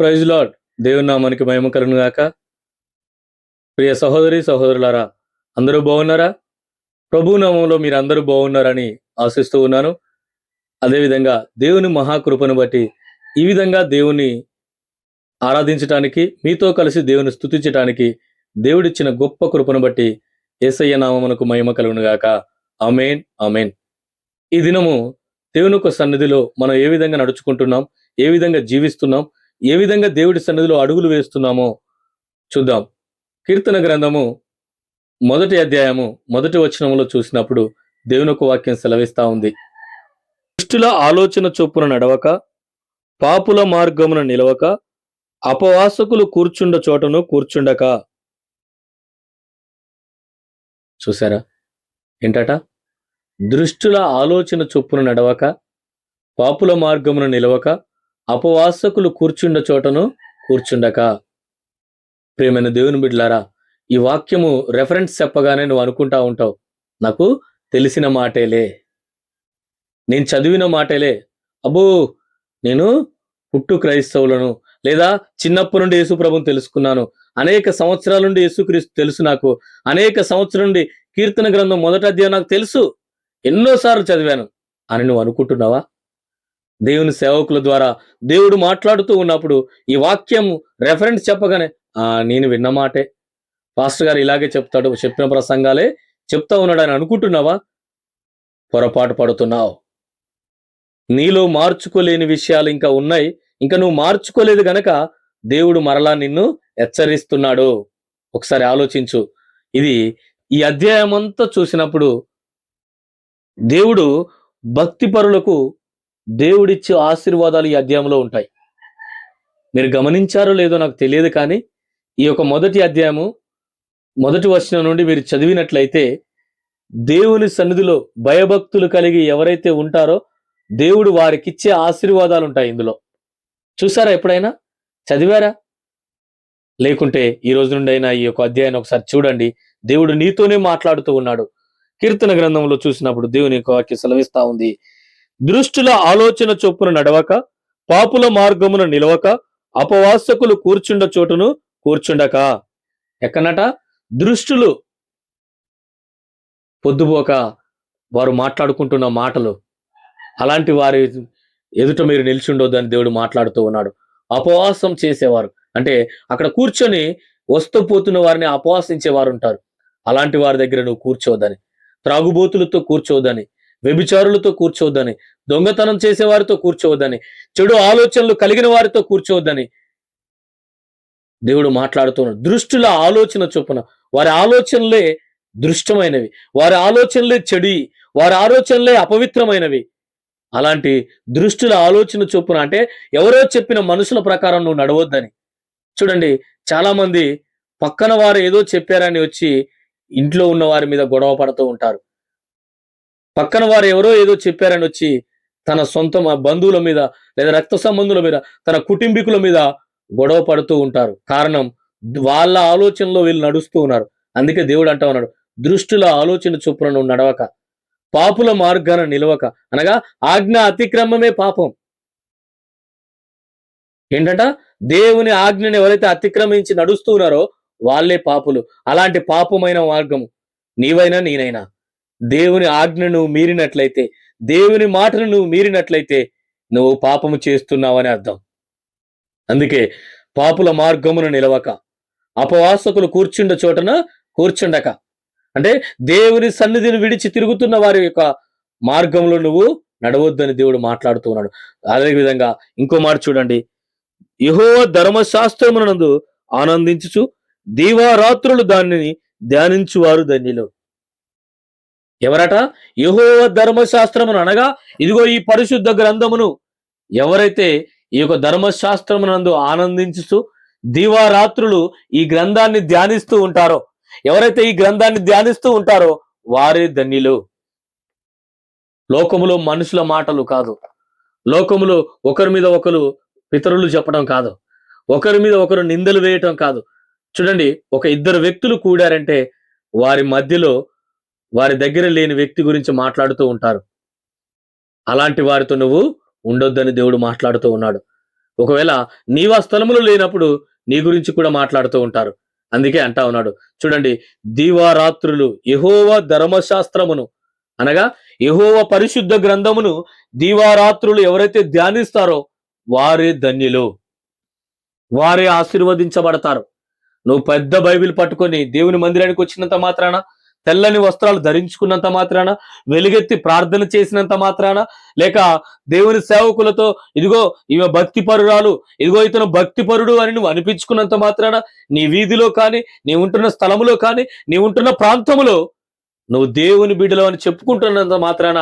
Praise Lord. దేవుని నామానికి మహిమ కలుగును గాక. ప్రియ సహోదరి సహోదరులారా, అందరూ బాగున్నారా? ప్రభు నామంలో మీరందరూ బాగున్నారని ఆశిస్తూ ఉన్నాను. అదేవిధంగా దేవుని మహాకృపను బట్టి ఈ విధంగా దేవుని ఆరాధించటానికి, మీతో కలిసి దేవుని స్తుతించటానికి దేవుడిచ్చిన గొప్ప కృపను బట్టి యేసయ్య నామమునకు మహిమ కలుగును గాక. ఆమేన్, ఆమేన్. ఈ దినము దేవుని యొక్క సన్నిధిలో మనం ఏ విధంగా నడుచుకుంటున్నాం, ఏ విధంగా జీవిస్తున్నాం, ఏ విధంగా దేవుడి సన్నిధిలో అడుగులు వేస్తున్నామో చూద్దాం. కీర్తన గ్రంథము 1వ అధ్యాయము 1వ వచనములో చూసినప్పుడు దేవుని యొక్క వాక్యం సెలవిస్తా ఉంది. దుష్టుల ఆలోచన చొప్పున నడవక, పాపుల మార్గమున నిలవక, అపవాసకులు కూర్చుండ చోటను కూర్చుండక. చూసారా ఏంటట? దృష్టుల ఆలోచన చొప్పున నడవక, పాపుల మార్గమున నిలవక, అపవాసకులు కూర్చుండ చోటను కూర్చుండక. ప్రియమైన దేవుని బిడ్డలారా, ఈ వాక్యము రెఫరెన్స్ చెప్పగానే నువ్వు అనుకుంటా ఉంటావు, నాకు తెలిసిన మాటేలే, నేను చదివిన మాటేలే, అబ్బో నేను పుట్టు క్రైస్తవులను, లేదా చిన్నప్పటి నుండి యేసు ప్రభుని తెలుసుకున్నాను, అనేక సంవత్సరాల నుండి యేసుక్రీస్తు తెలుసు, నాకు అనేక సంవత్సరాల నుండి కీర్తన గ్రంథం 1వ అధ్యాయం నాకు తెలుసు, ఎన్నోసార్లు చదివాను అని నువ్వు అనుకుంటున్నావా? దేవుని సేవకుల ద్వారా దేవుడు మాట్లాడుతూ ఉన్నప్పుడు ఈ వాక్యం రెఫరెన్స్ చెప్పగానే నేను విన్న మాటే, పాస్టర్ గారు ఇలాగే చెప్తాడు, చెప్పిన ప్రసంగాలే చెప్తా ఉన్నాడు అని అనుకుంటున్నావా? పొరపాటు పడుతున్నావు. నీలో మార్చుకోలేని విషయాలు ఇంకా ఉన్నాయి, ఇంకా నువ్వు మార్చుకోలేదు గనక దేవుడు మరలా నిన్ను హెచ్చరిస్తున్నాడు. ఒకసారి ఆలోచించు. ఇది ఈ అధ్యాయం అంతా చూసినప్పుడు దేవుడు భక్తి పరులకు దేవుడిచ్చే ఆశీర్వాదాలు ఈ అధ్యాయంలో ఉంటాయి. మీరు గమనించారో లేదో నాకు తెలియదు, కానీ ఈ యొక్క 1వ అధ్యాయము 1వ వచనం నుండి మీరు చదివినట్లయితే దేవుని సన్నిధిలో భయభక్తులు కలిగి ఎవరైతే ఉంటారో దేవుడు వారికిచ్చే ఆశీర్వాదాలు ఉంటాయి ఇందులో. చూసారా? ఎప్పుడైనా చదివారా? లేకుంటే ఈ రోజు నుండి అయినా ఈ యొక్క అధ్యాయాన్ని ఒకసారి చూడండి. దేవుడు నీతోనే మాట్లాడుతూ ఉన్నాడు. కీర్తన గ్రంథంలో చూసినప్పుడు దేవుని యొక్క వాక్యం సెలవిస్తా ఉంది. దృష్టుల ఆలోచన చొప్పున నడవక, పాపుల మార్గమున నిలవక, అపవాసకులు కూర్చుండ చోటును కూర్చుండక. ఎక్కడనట? దృష్టులు పొద్దుపోక వారు మాట్లాడుకుంటున్న మాటలు, అలాంటి వారి ఎదుట మీరు నిల్చుండొద్దని దేవుడు మాట్లాడుతూ ఉన్నాడు. అపవాసం చేసేవారు అంటే అక్కడ కూర్చొని వస్తూ పోతున్న వారిని అపవాసించేవారు ఉంటారు. అలాంటి వారి దగ్గర నువ్వు కూర్చోవద్దని, త్రాగుబోతులతో కూర్చోవద్దని, వ్యభిచారులతో కూర్చోవద్దని, దొంగతనం చేసేవారితో కూర్చోవద్దని, చెడు ఆలోచనలు కలిగిన వారితో కూర్చోవద్దని దేవుడు మాట్లాడుతున్నాడు. దృష్టుల ఆలోచన చొప్పున, వారి ఆలోచనలే దృష్టమైనవి, వారి ఆలోచనలే చెడి, వారి ఆలోచనలే అపవిత్రమైనవి. అలాంటి దృష్టుల ఆలోచన చొప్పున అంటే ఎవరో చెప్పిన మనుషుల ప్రకారం నువ్వు నడవద్దని. చూడండి, చాలా మంది పక్కన వారు ఏదో చెప్పారని వచ్చి ఇంట్లో ఉన్న వారి మీద గొడవ పడుతూ ఉంటారు. పక్కన వారు ఎవరో ఏదో చెప్పారని వచ్చి తన సొంత బంధువుల మీద, లేదా రక్త సంబంధుల మీద, తన కుటుంబీకుల మీద గొడవ పడుతూ ఉంటారు. కారణం, వాళ్ళ ఆలోచనలో వీళ్ళు నడుస్తూ ఉన్నారు. అందుకే దేవుడు అంటా ఉన్నాడు, దృష్టుల ఆలోచన చొప్పున నువ్వు నడవక, పాపుల మార్గాన నిలవక. అనగా ఆజ్ఞ అతిక్రమమే పాపం. ఏంటంట? దేవుని ఆజ్ఞని ఎవరైతే అతిక్రమించి నడుస్తూ ఉన్నారో వాళ్ళే పాపులు. అలాంటి పాపమైన మార్గము నీవైనా నేనైనా, దేవుని ఆజ్ఞను నువ్వు మీరినట్లయితే, దేవుని మాటను నువ్వు మీరినట్లయితే నువ్వు పాపము చేస్తున్నావని అర్థం. అందుకే పాపుల మార్గమును నిలవక, అపవాసకులు కూర్చుండ చోటన కూర్చుండక. అంటే దేవుని సన్నిధిని విడిచి తిరుగుతున్న వారి యొక్క మార్గంలో నువ్వు నడవద్దని దేవుడు మాట్లాడుతూ ఉన్నాడు. అదేవిధంగా ఇంకో మాట చూడండి, యెహోవా ధర్మశాస్త్రమునందు ఆనందించుచు దీవారాత్రులు దానిని ధ్యానించువారు ధన్యులు. ఎవరట? యెహోవా ధర్మశాస్త్రమును, అనగా ఇదిగో ఈ పరిశుద్ధ గ్రంథమును ఎవరైతే ఈ యొక్క ధర్మశాస్త్రమునందు ఆనందించుతూ దీవారాత్రులు ఈ గ్రంథాన్ని ధ్యానిస్తూ ఉంటారో, ఎవరైతే ఈ గ్రంథాన్ని ధ్యానిస్తూ ఉంటారో వారే ధన్యులు. లోకములో మనుషుల మాటలు కాదు, లోకములో ఒకరి మీద ఒకరు పితరులు చెప్పడం కాదు, ఒకరి మీద ఒకరు నిందలు వేయటం కాదు. చూడండి, ఒక ఇద్దరు వ్యక్తులు కూడారంటే వారి మధ్యలో వారి దగ్గర లేని వ్యక్తి గురించి మాట్లాడుతూ ఉంటారు. అలాంటి వారితో నువ్వు ఉండొద్దని దేవుడు మాట్లాడుతూ ఉన్నాడు. ఒకవేళ నీవు ఆ స్థలములో లేనప్పుడు నీ గురించి కూడా మాట్లాడుతూ ఉంటారు. అందుకే అంటా ఉన్నాడు చూడండి, దీవారాత్రులు యెహోవా ధర్మశాస్త్రమును అనగా యెహోవా పరిశుద్ధ గ్రంథమును దీవారాత్రులు ఎవరైతే ధ్యానిస్తారో వారే ధన్యులు, వారే ఆశీర్వదించబడతారు. నువ్వు పెద్ద బైబిల్ పట్టుకొని దేవుని మందిరానికి వచ్చినంత మాత్రాన, తెల్లని వస్త్రాలు ధరించుకున్నంత మాత్రాన, వెలుగెత్తి ప్రార్థన చేసినంత మాత్రాన, లేక దేవుని సేవకులతో ఇదిగో ఈమె భక్తి పరురాలు, ఇదిగో ఇతను భక్తి పరుడు అని నువ్వు అనిపించుకున్నంత మాత్రాన, నీ వీధిలో కానీ, నీ ఉంటున్న స్థలములో కానీ, నీ ఉంటున్న ప్రాంతములో నువ్వు దేవుని బిడ్డలు అని చెప్పుకుంటున్నంత మాత్రాన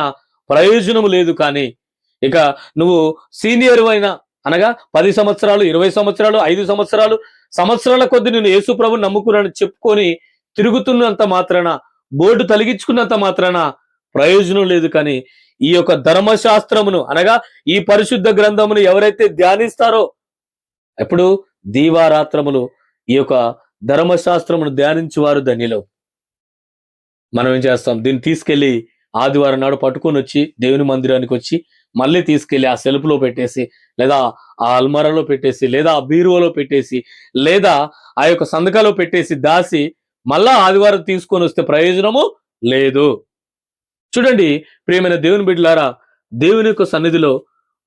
ప్రయోజనం లేదు. కానీ ఇక నువ్వు సీనియర్ అయినా అనగా 10 సంవత్సరాలు, 20 సంవత్సరాలు, 5 సంవత్సరాలు, సంవత్సరాల కొద్ది నేను యేసు ప్రభుని నమ్ముకున్నానని చెప్పుకొని తిరుగుతున్నంత మాత్రాన, బోర్డు తలిగించుకున్నంత మాత్రాన ప్రయోజనం లేదు. కానీ ఈ యొక్క ధర్మశాస్త్రమును అనగా ఈ పరిశుద్ధ గ్రంథమును ఎవరైతే ధ్యానిస్తారో, ఎప్పుడు దీవారాత్రములు ఈ యొక్క ధర్మశాస్త్రమును ధ్యానించువారు ధన్యులు. మనం ఏం చేస్తాం, దీన్ని తీసుకెళ్లి ఆదివారం నాడు పట్టుకొని వచ్చి దేవుని మందిరానికి వచ్చి మళ్ళీ తీసుకెళ్లి ఆ సెల్ఫ్లో పెట్టేసి, లేదా ఆ అల్మారాలో పెట్టేసి, లేదా ఆ బీరువాలో పెట్టేసి, లేదా ఆ యొక్క సంతకాలో పెట్టేసి దాసి మళ్ళా ఆదివారం తీసుకొని వస్తే ప్రయోజనము లేదు. చూడండి ప్రియమైన దేవుని బిడ్డలారా, దేవుని యొక్క సన్నిధిలో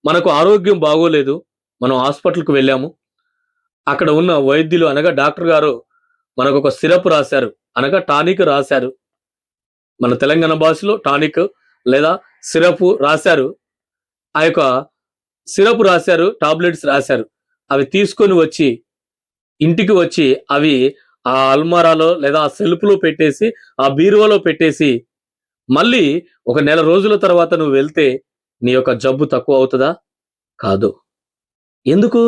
మనకు ఆరోగ్యం బాగోలేదు, మనం హాస్పిటల్కి వెళ్ళాము. అక్కడ ఉన్న వైద్యులు అనగా డాక్టర్ గారు మనకు ఒక సిరప్ రాశారు, అనగా టానిక్ రాశారు. మన తెలంగాణ భాషలో టానిక్ లేదా సిరప్ రాశారు. ఆ యొక్క సిరప్ రాశారు, టాబ్లెట్స్ రాశారు. అవి తీసుకొని వచ్చి ఇంటికి వచ్చి అవి ఆ అల్మారాలో లేదా ఆ సెల్ఫ్లో పెట్టేసి, ఆ బీరువాలో పెట్టేసి మళ్ళీ ఒక నెల రోజుల తర్వాత నువ్వు వెళ్తే నీ యొక్క జబ్బు తక్కువ అవుతుందా? కాదు. ఎందుకు?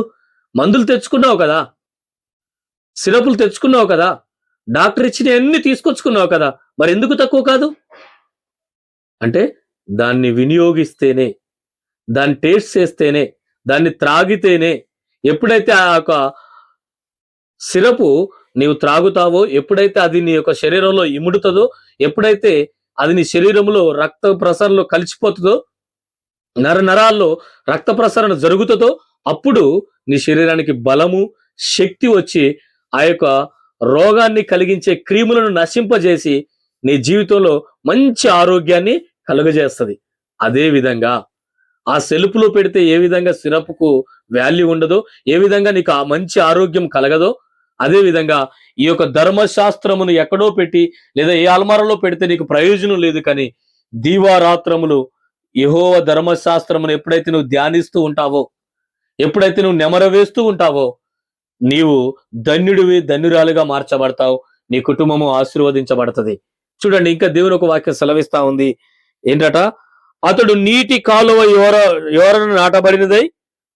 మందులు తెచ్చుకున్నావు కదా, సిరపులు తెచ్చుకున్నావు కదా, డాక్టర్ ఇచ్చిన అన్ని తీసుకొచ్చుకున్నావు కదా, మరి ఎందుకు తక్కువ కాదు? అంటే దాన్ని వినియోగిస్తేనే, దాన్ని టేస్ట్ చేస్తేనే, దాన్ని త్రాగితేనే, ఎప్పుడైతే ఆ యొక్క సిరపు నీవు త్రాగుతావో, ఎప్పుడైతే అది నీ యొక్క శరీరంలో ఇముడుతుందో, ఎప్పుడైతే అది నీ శరీరంలో రక్త ప్రసరణలో కలిసిపోతుందో, నరాల్లో రక్త ప్రసరణ జరుగుతుందో, అప్పుడు నీ శరీరానికి బలము, శక్తి వచ్చి ఆ యొక్క రోగాన్ని కలిగించే క్రిములను నశింపజేసి నీ జీవితంలో మంచి ఆరోగ్యాన్ని కలుగజేస్తుంది. అదే విధంగా ఆ సెల్ఫ్లో పెడితే ఏ విధంగా సిరప్కు వాల్యూ ఉండదో, ఏ విధంగా నీకు ఆ మంచి ఆరోగ్యం కలగదో, అదే విధంగా ఈ యొక్క ధర్మశాస్త్రమును ఎక్కడో పెట్టి లేదా ఏ అల్మారాలో పెడితే నీకు ప్రయోజనం లేదు. కానీ దీవారాత్రములు యెహోవా ధర్మశాస్త్రమును ఎప్పుడైతే నువ్వు ధ్యానిస్తూ ఉంటావో, ఎప్పుడైతే నువ్వు నెమరవేస్తూ ఉంటావో, నీవు ధన్యుడివి, ధన్యురాలుగా మార్చబడతావు. నీ కుటుంబము ఆశీర్వదించబడుతుంది. చూడండి ఇంకా దేవుని ఒక వాక్యం సెలవిస్తా ఉంది. ఏంటట? అతడు నీటి కాలువ యోరను నాటబడినదై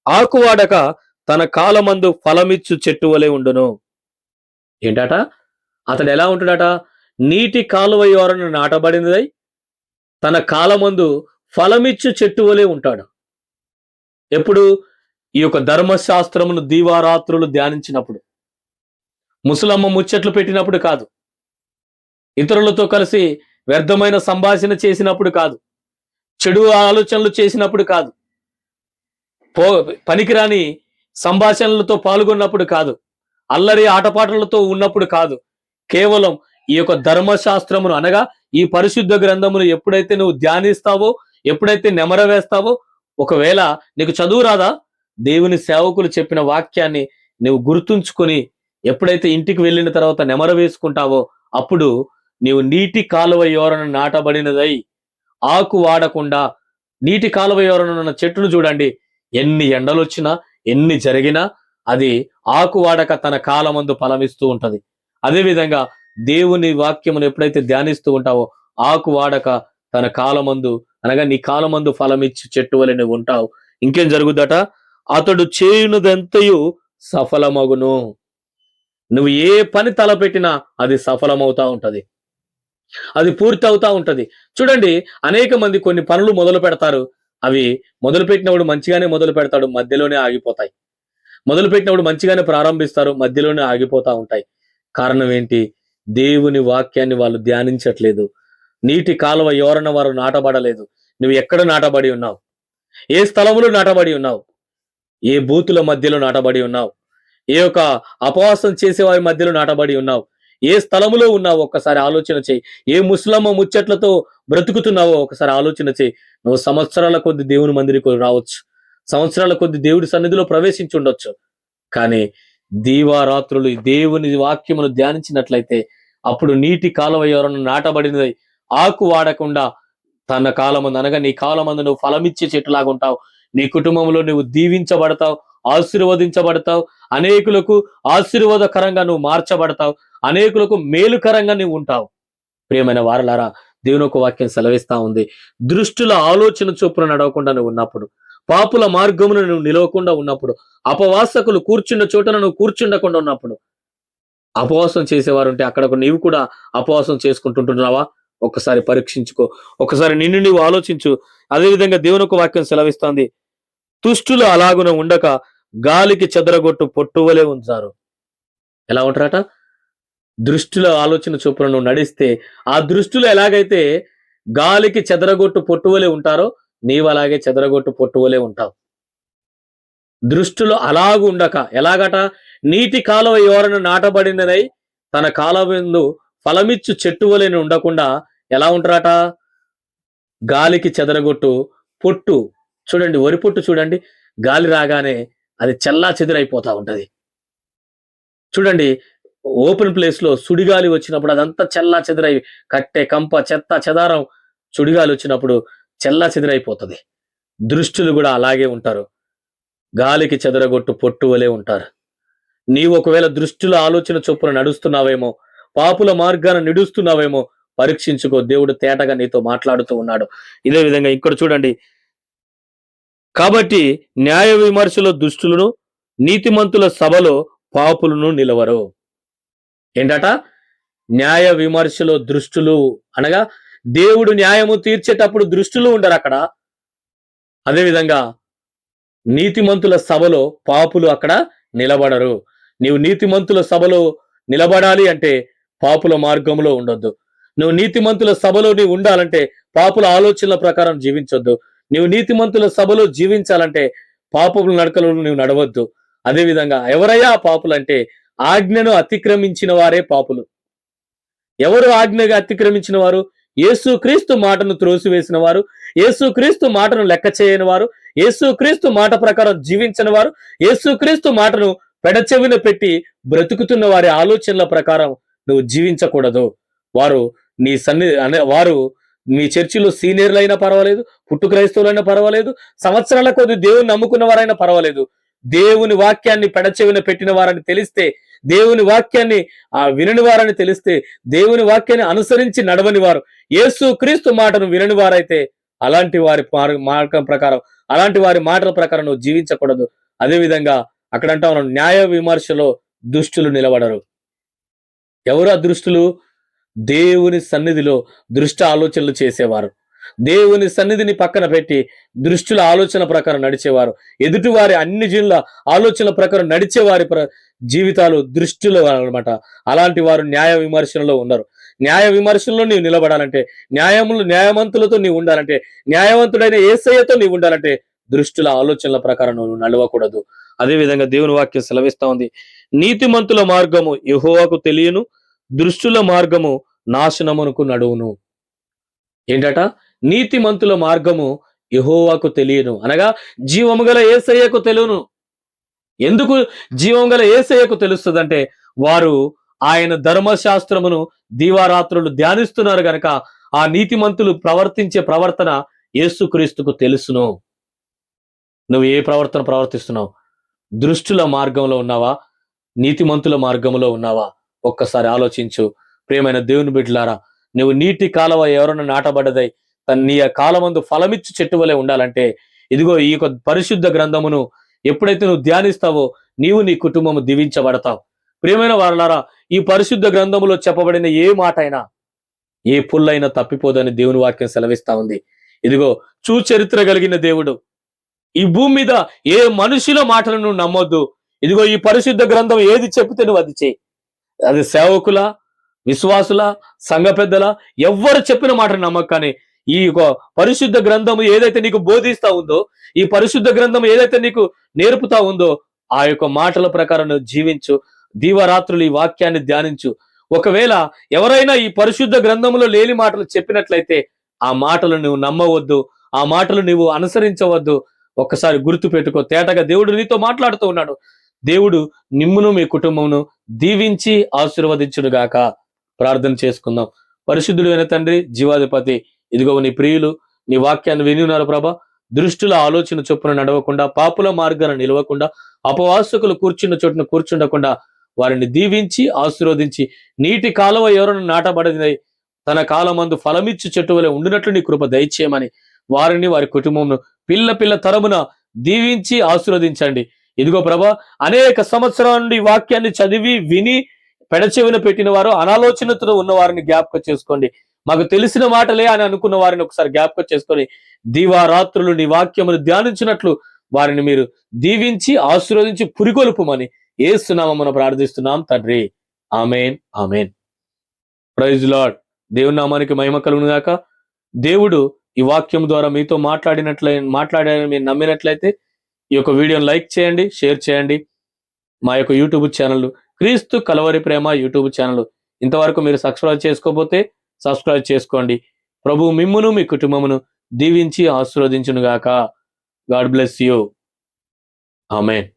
ఆకువాడక తన కాలమందు ఫలమిచ్చు చెట్టు వలె ఉండును. ఏంటట? అతడు ఎలా ఉంటాడట? నీటి కాలువ యోరను నాటబడినదై తన కాలమందు ఫలమిచ్చు చెట్టు వలె ఉంటాడు. ఎప్పుడు? ఈ యొక్క ధర్మశాస్త్రమును దీవారాత్రులు ధ్యానించినప్పుడు, ముసలమ్మ ముచ్చట్లు పెట్టినప్పుడు కాదు, ఇతరులతో కలిసి వ్యర్థమైన సంభాషణ చేసినప్పుడు కాదు, చెడు ఆలోచనలు చేసినప్పుడు కాదు, పనికిరాని సంభాషణలతో పాల్గొన్నప్పుడు కాదు, అల్లరి ఆటపాటలతో ఉన్నప్పుడు కాదు, కేవలం ఈ యొక్క ధర్మశాస్త్రమును అనగా ఈ పరిశుద్ధ గ్రంథమును ఎప్పుడైతే నువ్వు ధ్యానిస్తావో, ఎప్పుడైతే నెమర వేస్తావో, ఒకవేళ నీకు చదువు రాదా, దేవుని సేవకులు చెప్పిన వాక్యాన్ని నువ్వు గుర్తుంచుకొని ఎప్పుడైతే ఇంటికి వెళ్ళిన తర్వాత నెమర వేసుకుంటావో, అప్పుడు నీవు నీటి కాలువ యోరను నాటబడినదై ఆకు వాడకుండా, నీటి కాలువ యోరను ఉన్న చెట్టును చూడండి, ఎన్ని ఎండలు వచ్చినా ఎన్ని జరిగినా అది ఆకు వాడక తన కాలమందు ఫలమిస్తూ ఉంటది. అదేవిధంగా దేవుని వాక్యమును ఎప్పుడైతే ధ్యానిస్తూ ఉంటావో, ఆకు వాడక తన కాలమందు అనగా నీ కాలమందు ఫలమిచ్చి చెట్టు వలె నువ్వు ఉంటావు. ఇంకేం జరుగుద్దట? అతడు చేయునదంతయు సఫలమగును. నువ్వు ఏ పని తలపెట్టినా అది సఫలమవుతా ఉంటది, అది పూర్తి అవుతా ఉంటది. చూడండి అనేక మంది కొన్ని పనులు మొదలు పెడతారు, అవి మొదలు పెట్టినప్పుడు మంచిగానే మొదలు పెడతాడు, మధ్యలోనే ఆగిపోతాయి. మొదలు పెట్టినప్పుడు మంచిగానే ప్రారంభిస్తారు, మధ్యలోనే ఆగిపోతా ఉంటాయి. కారణం ఏంటి? దేవుని వాక్యాన్ని వాళ్ళు ధ్యానించట్లేదు. నీటి కాలువ యోరన వారు నాటబడలేదు. నువ్వు ఎక్కడ నాటబడి ఉన్నావు? ఏ స్థలములో నాటబడి ఉన్నావు? ఏ బూతుల మధ్యలో నాటబడి ఉన్నావు? ఏ యొక్క అపవాసం చేసే వారి మధ్యలో నాటబడి ఉన్నావు? ఏ స్థలములో ఉన్నావో ఒక్కసారి ఆలోచన చెయ్యి. ఏ ముస్లమ్మ ముచ్చట్లతో బ్రతుకుతున్నావో ఒకసారి ఆలోచన చెయ్యి. నువ్వు సంవత్సరాల కొద్ది దేవుని మందిరికి రావచ్చు. సంవత్సరాల కొద్ది దేవుడి సన్నిధిలో ప్రవేశించుండొచ్చు. కానీ దీవారాత్రులు ఈ దేవుని వాక్యమును ధ్యానించినట్లయితే అప్పుడు నీటి కాలువ ఎవరన్నా నాటబడినదై ఆకు వాడకుండా తన కాలమందు అనగా నీ కాలమందు నువ్వు ఫలమిచ్చే చెట్టులాగా ఉంటావు. నీ కుటుంబంలో నువ్వు దీవించబడతావు, ఆశీర్వదించబడతావు. అనేకులకు ఆశీర్వాదకరంగా నువ్వు మార్చబడతావు. అనేకులకు మేలుకరంగా నువ్వు ఉంటావు. ప్రియమైన వారలారా, దేవుని ఒక వాక్యం సెలవిస్తా ఉంది. దృష్టుల ఆలోచన చొప్పున నడవకుండా నువ్వు ఉన్నప్పుడు, పాపుల మార్గమును నువ్వు నిలవకుండా ఉన్నప్పుడు, అపవాసకులు కూర్చున్న చోటన నువ్వు కూర్చుండకుండా ఉన్నప్పుడు, అపవాసం చేసేవారు ఉంటే అక్కడ నీవు కూడా అపవాసం చేసుకుంటుంటున్నావా? ఒక్కసారి పరీక్షించుకో. ఒకసారి నిన్ను నీవు ఆలోచించు. అదేవిధంగా దేవుని ఒక వాక్యం సెలవిస్తోంది. దుష్టులు అలాగున ఉండక గాలికి చెదరగొట్టు పొట్టువలే ఉంచారు. ఎలా ఉంటారట? దృష్టిల ఆలోచన చొప్పున నువ్వు నడిస్తే ఆ దృష్టిలో ఎలాగైతే గాలికి చెదరగొట్టు పొట్టువలే ఉంటారో నీవు అలాగే చెదరగొట్టు పొట్టువలే ఉంటావు. దృష్టిలో అలాగు ఉండక ఎలాగట? నీటి కాలువ ఎవరైనా నాటబడినదై తన కాలమందు ఫలమిచ్చు చెట్టు వలె ఉండకుండా ఎలా ఉంటారట? గాలికి చెదరగొట్టు పొట్టు. చూడండి, వరి పొట్టు చూడండి, గాలి రాగానే అది చెల్లా చెదిరైపోతా ఉంటది. చూడండి, ఓపెన్ ప్లేస్ లో సుడిగాలి వచ్చినప్పుడు అదంతా చెల్లా చెదిరై కట్టె కంప చెత్త చెదారం సుడిగాలి వచ్చినప్పుడు చెల్లా చెదిరైపోతుంది. దృష్టులు కూడా అలాగే ఉంటారు. గాలికి చెదరగొట్టు పొట్టు వలె ఉంటారు. నీవు ఒకవేళ దృష్టిలో ఆలోచన చొప్పున నడుస్తున్నావేమో, పాపుల మార్గాన నిడుస్తున్నావేమో పరీక్షించుకో. దేవుడు తేటగా నీతో మాట్లాడుతూ ఉన్నాడు. ఇదే విధంగా ఇక్కడ చూడండి, కాబట్టి న్యాయ విమర్శలో దుష్టులను, నీతిమంతుల సభలో పాపులను నిలవరు. ఏంటట? న్యాయ విమర్శలో దృష్టులు అనగా దేవుడు న్యాయము తీర్చేటప్పుడు దృష్టులు ఉండరు అక్కడ. అదేవిధంగా నీతిమంతుల సభలో పాపులు అక్కడ నిలబడరు. నీవు నీతిమంతుల సభలో నిలబడాలి అంటే పాపుల మార్గంలో ఉండొద్దు. నువ్వు నీతిమంతుల సభలో నీవు ఉండాలంటే పాపుల ఆలోచనల ప్రకారం జీవించొద్దు. నీవు నీతిమంతుల సభలో జీవించాలంటే పాపముల నడకలో నువ్వు నడవద్దు. అదేవిధంగా ఎవరయ్యా పాపులు అంటే ఆజ్ఞను అతిక్రమించిన వారే పాపులు. ఎవరు ఆజ్ఞగా అతిక్రమించిన వారు? యేసుక్రీస్తు మాటను త్రోసివేసిన వారు, యేసుక్రీస్తు మాటను లెక్క చేయని వారు, యేసుక్రీస్తు మాట ప్రకారం జీవించని వారు, యేసుక్రీస్తు మాటను పెడచెవిన పెట్టి బ్రతుకుతున్న వారి ఆలోచనల ప్రకారం నువ్వు జీవించకూడదు. వారు నీ వారు మీ చర్చిలో సీనియర్లైనా పర్వాలేదు, పుట్టు క్రైస్తవులైనా పర్వాలేదు, సంవత్సరాల కొద్ది దేవుని నమ్ముకున్న వారైనా పర్వాలేదు. దేవుని వాక్యాన్ని పెడచెవిన పెట్టిన వారని తెలిస్తే, దేవుని వాక్యాన్ని వినని వారని తెలిస్తే, దేవుని వాక్యాన్ని అనుసరించి నడవని వారు, యేసు క్రీస్తు మాటను వినని వారైతే అలాంటి వారి మార్గం ప్రకారం, అలాంటి వారి మాటల ప్రకారం నువ్వు జీవించకూడదు. అదేవిధంగా అక్కడ అంటా ఉన్నాం, న్యాయ విమర్శలో దుష్టులు నిలబడరు. ఎవరు ఆ దృష్టులు? దేవుని సన్నిధిలో దృష్ట ఆలోచనలు చేసేవారు, దేవుని సన్నిధిని పక్కన పెట్టి దృష్టుల ఆలోచన ప్రకారం నడిచేవారు, ఎదుటివారి అన్ని జీవుల ఆలోచనల ప్రకారం నడిచేవారి జీవితాలు దృష్టిలో అన్నమాట. అలాంటి వారు న్యాయ విమర్శనలో ఉన్నారు. న్యాయ విమర్శనలో నీవు నిలబడాలంటే, న్యాయవంతులతో నీవు ఉండాలంటే, న్యాయవంతుడైన యేసయ్యతో నీవు ఉండాలంటే దృష్టుల ఆలోచనల ప్రకారం నువ్వు నడవకూడదు. అదేవిధంగా దేవుని వాక్యం సెలవిస్తా ఉంది, నీతిమంతుల మార్గము యెహోవాకు తెలియను, దృష్టుల మార్గము నాశనమునకు నడువును. ఏంటట? నీతిమంతుల మార్గము యెహోవాకు తెలియను అనగా జీవము గల యేసయ్యకు తెలును. ఎందుకు జీవం గల యేసయ్యకు తెలుస్తుందంటే వారు ఆయన ధర్మశాస్త్రమును దీవారాత్రులు ధ్యానిస్తున్నారు గనక ఆ నీతిమంతులు ప్రవర్తించే ప్రవర్తన యేసుక్రీస్తుకు తెలుసును. నువ్వు ఏ ప్రవర్తన ప్రవర్తిస్తున్నావు? దృష్టుల మార్గంలో ఉన్నావా? నీతిమంతుల మార్గంలో ఉన్నావా? ఒక్కసారి ఆలోచించు. ప్రియమైన దేవుని బిడ్డలారా, నువ్వు నీటి కాలవ ఎవరైనా నాటబడ్డదై నీ కాలమందు ఫలమిచ్చు చెట్టు వలె ఉండాలంటే ఇదిగో ఈ పరిశుద్ధ గ్రంథమును ఎప్పుడైతే నువ్వు ధ్యానిస్తావో నీవు నీ కుటుంబము దీవించబడతావు. ప్రియమైన వారలారా, ఈ పరిశుద్ధ గ్రంథములో చెప్పబడిన ఏ మాట అయినా, ఏ పుల్లైనా తప్పిపోదని దేవుని వాక్యం సెలవిస్తా ఉంది. ఇదిగో చరిత్ర కలిగిన దేవుడు. ఈ భూమి మీద ఏ మనుషుల మాటలను నువ్వు నమ్మొద్దు. ఇదిగో ఈ పరిశుద్ధ గ్రంథం ఏది చెప్తే నువ్వు అది చేయి. అది సేవకుల, విశ్వాసుల, సంఘ పెద్దల ఎవ్వరు చెప్పిన మాట నమ్మక, కానీ ఈ యొక్క పరిశుద్ధ గ్రంథము ఏదైతే నీకు బోధిస్తా ఉందో, ఈ పరిశుద్ధ గ్రంథం ఏదైతే నీకు నేర్పుతా ఉందో, ఆ యొక్క మాటల ప్రకారం నువ్వు జీవించు. దీవారాత్రులు ఈ వాక్యాన్ని ధ్యానించు. ఒకవేళ ఎవరైనా ఈ పరిశుద్ధ గ్రంథంలో లేని మాటలు చెప్పినట్లయితే ఆ మాటలు నువ్వు నమ్మవద్దు, ఆ మాటలు నువ్వు అనుసరించవద్దు. ఒక్కసారి గుర్తు పెట్టుకో. తేటగా దేవుడు నీతో మాట్లాడుతూ ఉన్నాడు. దేవుడు నిమ్మును మీ కుటుంబమును దీవించి ఆశీర్వదించును గాక. ప్రార్థన చేసుకుందాం. పరిశుద్ధుడు అయిన తండ్రి, జీవాధిపతి, ఇదిగో నీ ప్రియులు నీ వాక్యాన్ని విని ఉన్నారు ప్రభా. దృష్టుల ఆలోచన చొప్పున నడవకుండా, పాపుల మార్గాలను నిలవకుండా, అపవాసకులు కూర్చున్న చోటున కూర్చుండకుండా వారిని దీవించి ఆశీర్వదించి, నీటి కాలువ ఎవరైనా నాటబడినై తన కాలమందు ఫలమిచ్చు చెట్టు వలె ఉండినట్లు నీ కృప దయచేయమని వారిని, వారి కుటుంబమును పిల్ల పిల్ల తరమున దీవించి ఆశీర్వదించండి. ఇదిగో ప్రభా, అనేక సంవత్సరాల నుండి ఈ వాక్యాన్ని చదివి విని పెడచెవిన పెట్టిన వారు, అనాలోచనతో ఉన్న వారిని జ్ఞాపకం చేసుకోండి. మాకు తెలిసిన మాటలే అని అనుకున్న వారిని ఒకసారి జ్ఞాపకం చేసుకొని దీవారాత్రులు నీ వాక్యమును ధ్యానించినట్లు వారిని మీరు దీవించి ఆశీర్వదించి పురికొల్పుమని యేసు నామమున ప్రార్థిస్తున్నాం తండ్రి. Amen, amen. Praise Lord. దేవుని నామానికి మహిమ కలుగును గాక. దేవుడు ఈ వాక్యం ద్వారా మీతో మాట్లాడారని మీరు నమ్మినట్లయితే ఈ యొక్క వీడియోని లైక్ చేయండి, షేర్ చేయండి. మా యొక్క యూట్యూబ్ ఛానల్ క్రీస్తు కలవరి ప్రేమ యూట్యూబ్ ఛానల్ ఇంతవరకు మీరు సబ్స్క్రైబ్ చేసుకోకపోతే సబ్స్క్రైబ్ చేసుకోండి. ప్రభు మిమ్మును మీ కుటుంబమును దీవించి ఆశీర్వదించును గాక. God bless you. ఆమేన్.